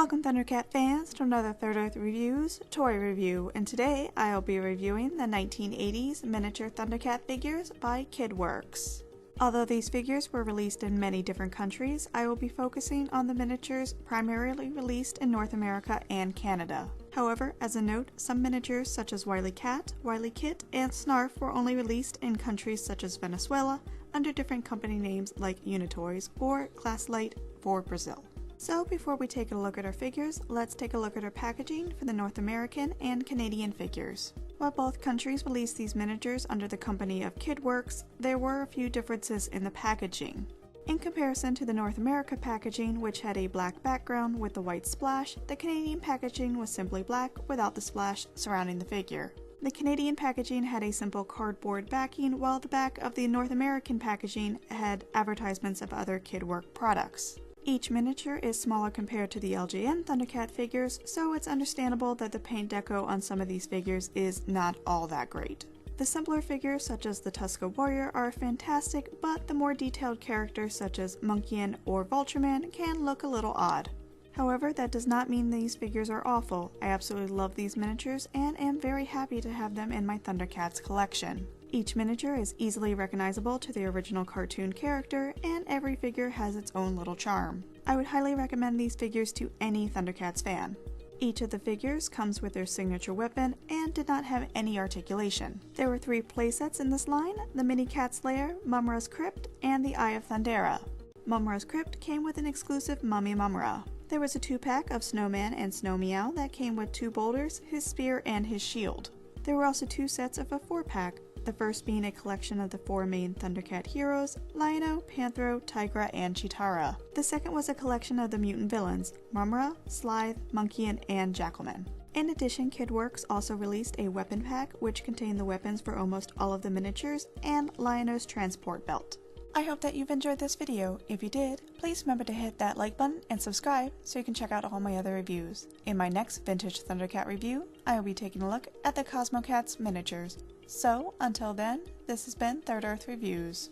Welcome Thundercat fans to another Third Earth Reviews toy review, and today I'll be reviewing the 1980s miniature Thundercat figures by Kidworks. Although these figures were released in many different countries, I will be focusing on the miniatures primarily released in North America and Canada. However, as a note, some miniatures such as Wily Cat, Wily Kit, and Snarf were only released in countries such as Venezuela under different company names like Unitoys or Glasslight for Brazil. So before we take a look at our figures, let's take a look at our packaging for the North American and Canadian figures. While both countries released these miniatures under the company of Kidworks, there were a few differences in the packaging. In comparison to the North America packaging, which had a black background with a white splash, the Canadian packaging was simply black without the splash surrounding the figure. The Canadian packaging had a simple cardboard backing, while the back of the North American packaging had advertisements of other Kidworks products. Each miniature is smaller compared to the LJN Thundercat figures, so it's understandable that the paint deco on some of these figures is not all that great. The simpler figures such as the Tuska Warrior are fantastic, but the more detailed characters such as Monkian or Vultureman can look a little odd. However, that does not mean these figures are awful. I absolutely love these miniatures and am very happy to have them in my Thundercats collection. Each miniature is easily recognizable to the original cartoon character, and every figure has its own little charm. I would highly recommend these figures to any Thundercats fan. Each of the figures comes with their signature weapon and did not have any articulation. There were 3 playsets in this line: the Mini Cat's Lair, Mumm-Ra's Crypt, and the Eye of Thundera. Mumm-Ra's Crypt came with an exclusive Mummy Mumm-Ra. There was a 2-pack of Snowman and Snow Meow that came with 2 boulders, his spear, and his shield. There were also 2 sets of a 4-pack, the first being a collection of the 4 main Thundercat heroes, Lion-O, Panthro, Tigra, and Cheetara. The second was a collection of the mutant villains, Mumm-Ra, Slithe, Monkian, and Jackalman. In addition, Kidworks also released a weapon pack which contained the weapons for almost all of the miniatures and Lion-O's transport belt. I hope that you've enjoyed this video. If you did, please remember to hit that like button and subscribe so you can check out all my other reviews. In my next Vintage Thundercat review, I will be taking a look at the Cosmocats miniatures. So, until then, this has been Third Earth Reviews.